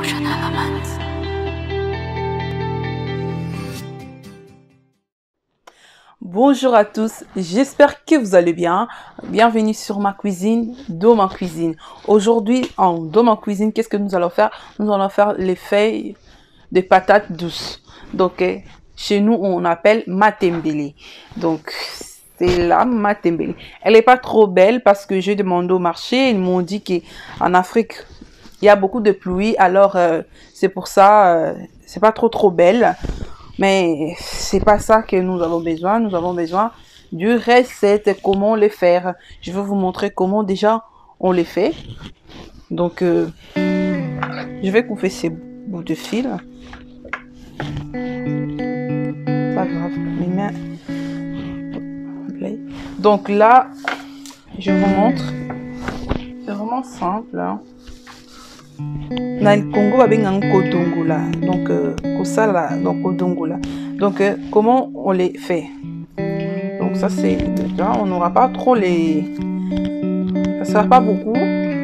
Emotional Romance. Bonjour à tous, j'espère que vous allez bien. Bienvenue sur ma cuisine, dans ma cuisine. Aujourd'hui, dans ma cuisine, qu'est-ce que nous allons faire? Nous allons faire les feuilles de patates douces. Donc, chez nous, on appelle matembele. Donc, c'est la matembele. Elle n'est pas trop belle parce que j'ai demandé au marché. Ils m'ont dit qu'en Afrique, il y a beaucoup de pluie. Alors, c'est pour ça, c'est pas trop belle. Mais c'est pas ça que nous avons besoin. Nous avons besoin du recette, comment les faire. Je vais vous montrer comment déjà on les fait. Donc, je vais couper ces bouts de fil. Pas grave, mes mains. Donc là, je vous montre. C'est vraiment simple. Hein. Dans le Congo, on a un kodongola. Donc, kosala, donc kodongola. Donc, comment on les fait? Donc, ça, c'est. On n'aura pas trop les. Ça ne sera pas beaucoup.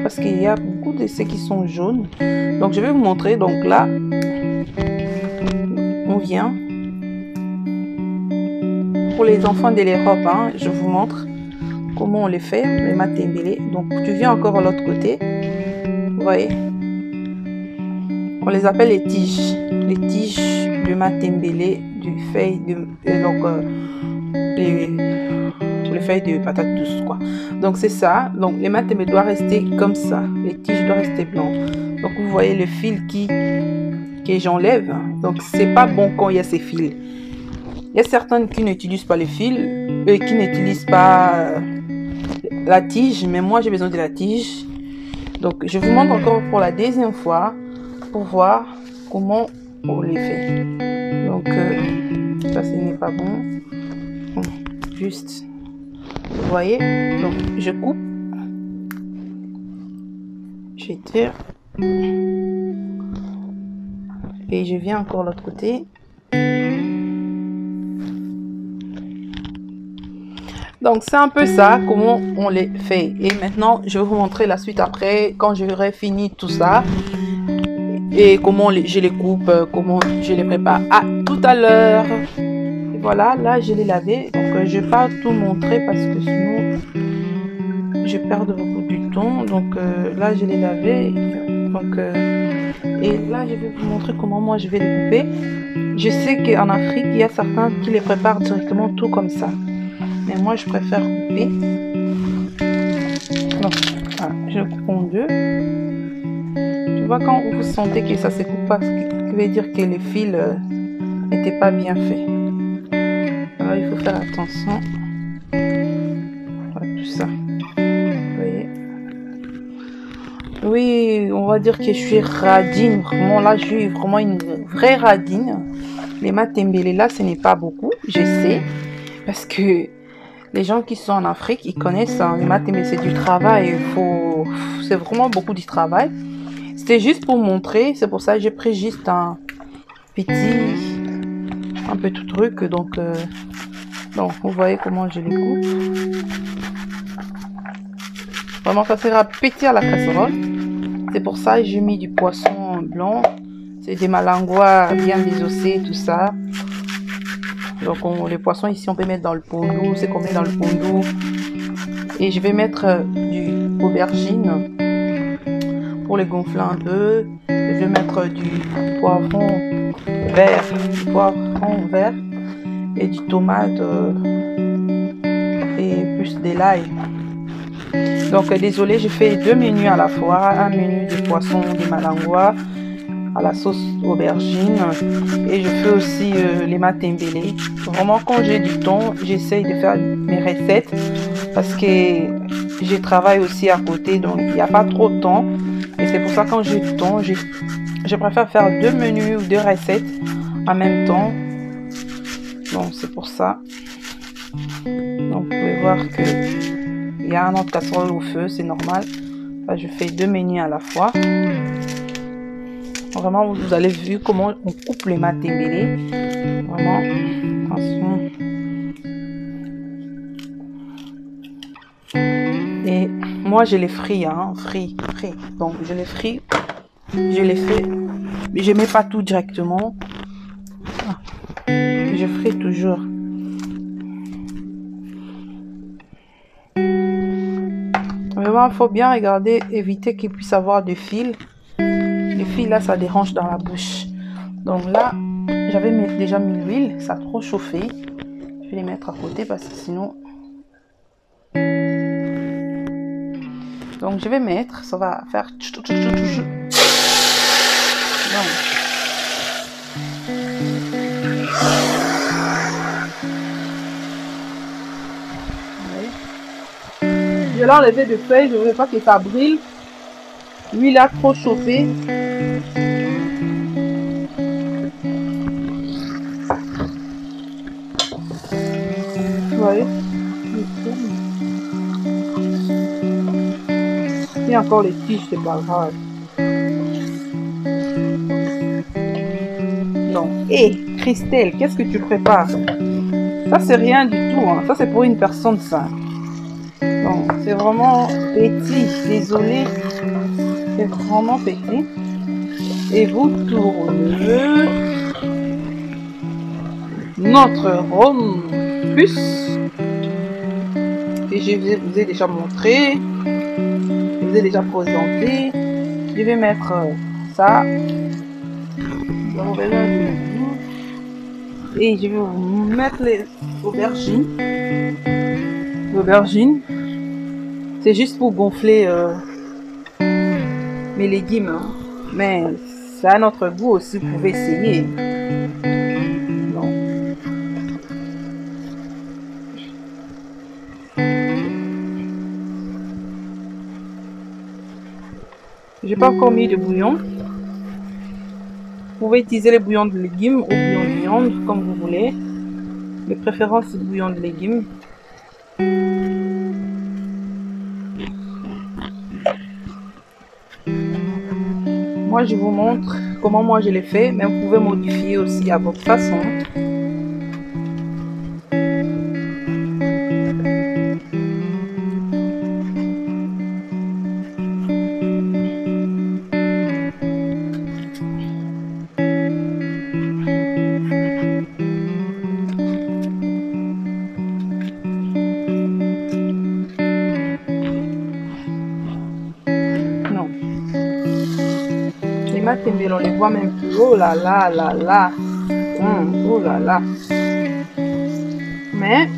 Parce qu'il y a beaucoup de ceux qui sont jaunes. Donc, je vais vous montrer. Donc, là, on vient. Pour les enfants de l'Europe, hein, je vous montre comment on les fait, les matembele. Donc, tu viens encore de l'autre côté. Vous voyez? On les appelle les tiges de matembele, du feuille de les feuilles de patates douces quoi. Donc c'est ça. Donc les matembele doivent rester comme ça, les tiges doivent rester blancs. Donc vous voyez le fil que j'enlève. Donc c'est pas bon quand il y a ces fils. Il y a certaines qui n'utilisent pas les fils et qui n'utilisent pas la tige, mais moi j'ai besoin de la tige. Donc je vous montre encore pour la deuxième fois pour voir comment on les fait. Donc ça ce n'est pas bon. Juste, vous voyez, donc je coupe, je tire et je viens encore de l'autre côté. Donc c'est un peu ça comment on les fait. Et maintenant je vais vous montrer la suite après quand j'aurai fini tout ça. Et comment je les coupe, comment je les prépare. À tout à l'heure. Et voilà, là je les lavé. Donc je ne vais pas tout montrer parce que sinon je perds beaucoup du temps. Donc là je les lavé. Donc et là je vais vous montrer comment moi je vais les couper. Je sais qu'en Afrique il y a certains qui les préparent directement tout comme ça. Mais moi je préfère couper. Donc voilà, je le coupe en deux. Tu vois, quand vous sentez que ça se coupe pas, ce qui veut dire que les fils n'étaient pas bien faits. Alors il faut faire attention. Voilà, tout ça. Vous voyez? Oui, on va dire que je suis radine. Vraiment, là, je suis vraiment une vraie radine. Les matembele là, ce n'est pas beaucoup, je sais. Parce que les gens qui sont en Afrique, ils connaissent hein, les matembele, c'est du travail. C'est vraiment beaucoup du travail. C'était juste pour montrer, c'est pour ça que j'ai pris juste un petit truc. Donc vous voyez comment je les coupe. Vraiment, ça sera petit à la casserole. C'est pour ça que j'ai mis du poisson blanc. C'est des malangouas bien désossés, tout ça. Donc les poissons ici, on peut mettre dans le pondou, c'est qu'on met dans le pondou. Et je vais mettre du aubergine. Pour les gonfler un peu, je vais mettre du poivron vert et du tomate et plus de l'ail. Donc désolé, je fais deux menus à la fois, un menu de poisson de malangouas à la sauce aubergine et je fais aussi les matembele. Vraiment quand j'ai du temps, j'essaye de faire mes recettes parce que je travaille aussi à côté, donc il n'y a pas trop de temps. Et c'est pour ça quand j'ai du temps, je préfère faire deux menus ou deux recettes en même temps. Donc c'est pour ça. Donc vous pouvez voir que il y a un autre casserole au feu, c'est normal. Là, je fais deux menus à la fois. Vraiment, vous allez voir comment on coupe les matembele. Vraiment, attention. Et moi, je les fris, hein, frit. Donc je les fris je les fais, mais je mets pas tout directement. Je ferai toujours. Vraiment, il faut bien regarder, éviter qu'il puisse avoir de fils. Les fils là, ça dérange dans la bouche. Donc là, j'avais déjà mis l'huile, ça a trop chauffé. Je vais les mettre à côté parce que sinon... Donc je vais mettre, ça va faire... Je l'ai enlevé de feuilles, je ne veux pas que ça brûle. L'huile a trop chauffé. Vous voyez? Il y a encore les tiges, c'est pas grave. Donc, hé, Christelle, qu'est-ce que tu prépares? Ça, c'est rien du tout. Hein. Ça, c'est pour une personne saine. Donc, c'est vraiment petit. Désolé. C'est vraiment petit. Et vous tournez notre rhum plus. Et je vous ai déjà montré. Je vous ai déjà présenté. Je vais mettre ça. Et je vais vous mettre les aubergines. L'aubergine, c'est juste pour gonfler mes légumes. Hein. Mais c'est à notre goût aussi, vous pouvez essayer. Non. J'ai pas encore mis de bouillon. Vous pouvez utiliser les bouillons de légumes ou bouillon de viande, comme vous voulez. De préférence, c'est bouillon de légumes. Moi, je vous montre comment moi je l'ai fait, mais vous pouvez modifier aussi à votre façon. On les voit même plus. Oh là là là là. Oh là là. Mais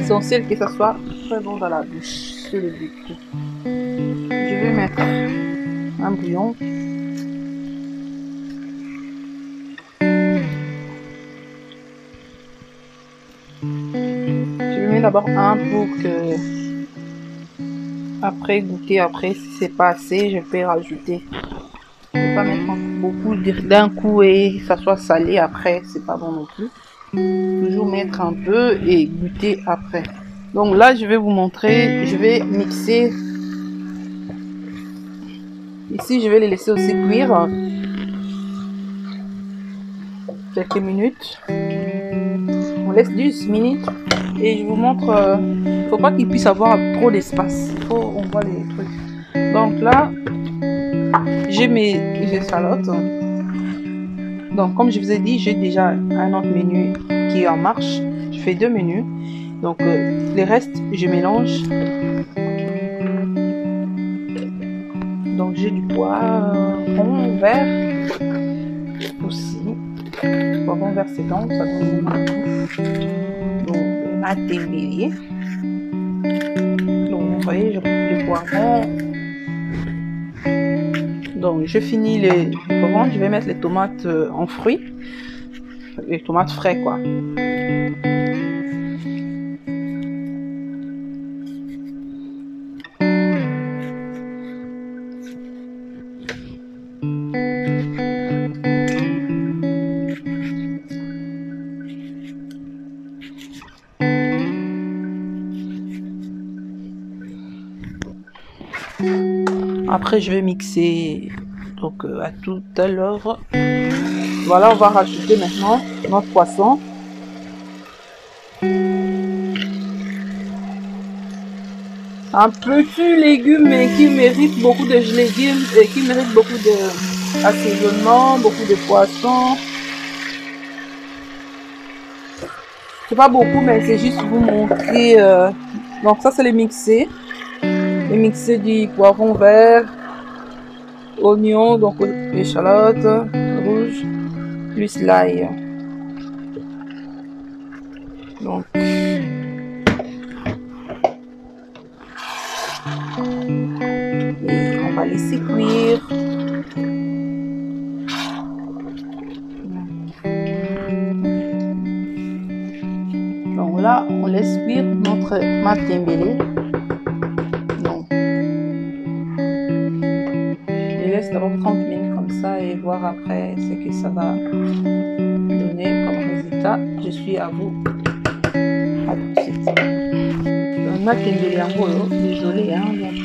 essentiel que ça soit très bon dans la bouche. C'est le but. Je vais mettre un bouillon. Je vais mettre d'abord un pour que après goûter, après si c'est pas assez, je peux rajouter. Je ne vais pas mettre beaucoup d'un coup et ça soit salé après, c'est pas bon non plus. Toujours mettre un peu et goûter après. Donc là, je vais vous montrer, je vais mixer. Ici, je vais les laisser aussi cuire quelques minutes. On laisse 10 minutes et je vous montre. Faut pas qu'il puisse avoir trop d'espace. On voit les trucs. Donc là, j'ai mes échalotes. Donc comme je vous ai dit, j'ai déjà un autre menu qui est en marche. Je fais 2 menus. Donc les restes, je mélange. Donc j'ai du poivron vert aussi. Poivron vert c'est long, ça donne un goût. Donc ma témélier. Donc vous voyez, je coupe le poivron. Donc je finis les poivrons, je vais mettre les tomates en fruits. Les tomates frais quoi. Après je vais mixer, donc à tout à l'heure. Voilà, on va rajouter maintenant notre poisson. Un petit légume mais qui mérite beaucoup de légumes et qui mérite beaucoup d'assaisonnement, beaucoup de poissons. C'est pas beaucoup, mais c'est juste pour vous montrer. Donc ça c'est les mixés. Les mixés du poivron vert, oignon, donc échalote rouge, plus l'ail. Donc et on va laisser cuire. Donc là, on laisse cuire notre matembele. Donc, je laisse d'abord 30 minutes comme ça et voir après ce que ça va donner comme résultat. Je suis à vous. À tout de suite. Donc, matembele en gros, désolé, hein. Donc,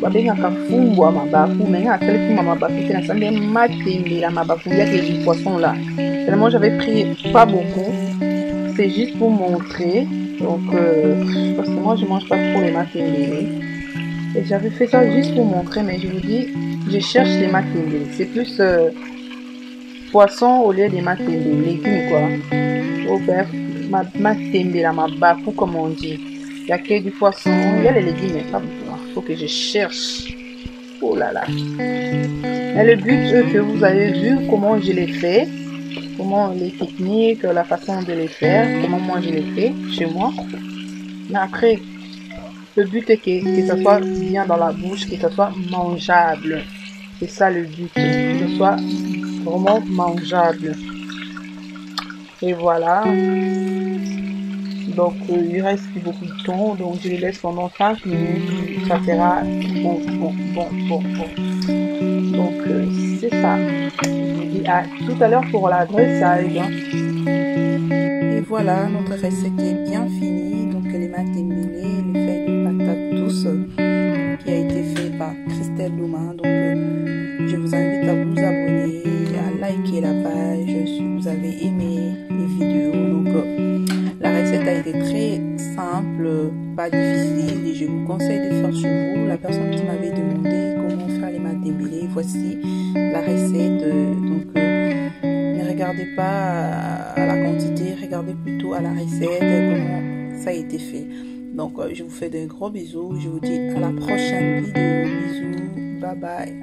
babengaka fumbu à mabaku, mais il y a quelques fumbu à mabaku qui n'assemblent matembele à mabaku. Il y a des poissons là. Tellement j'avais pris pas beaucoup. C'est juste pour montrer. Donc, parce que moi je mange pas trop les matembele. Et j'avais fait ça juste pour montrer, mais je vous dis, je cherche les matembele. C'est plus poisson au lieu des matembele, légumes quoi. Au faire matembele à mabaku comme on dit. Il y a que du poisson, il y a les légumes, mais pas beaucoup. Il faut que je cherche. Oh là là. Mais le but que vous avez vu, comment je l'ai fait. Comment les techniques, la façon de les faire, comment moi je les fais chez moi. Mais après, le but est que ça soit bien dans la bouche, que ça soit mangeable. C'est ça le but, que ce soit vraiment mangeable. Et voilà. Donc il reste plus beaucoup de temps, donc je les laisse pendant 5 minutes. Ça sera bon. Donc c'est ça. À tout à l'heure pour la dressage. Et voilà, notre recette est bien finie. Donc les matembele, les feuilles de patates douces qui a été fait par Christelle Douma. Donc je vous invite à vous abonner, à liker la page si vous avez aimé les vidéos. Donc la recette a été très simple, pas difficile et je vous conseille de faire chez vous. La personne qui m'avait demandé comment faire les matembele, voici la recette. Donc ne regardez pas à la quantité, regardez plutôt à la recette, comment ça a été fait. Donc je vous fais de gros bisous, je vous dis à la prochaine vidéo. Bisous, bye bye.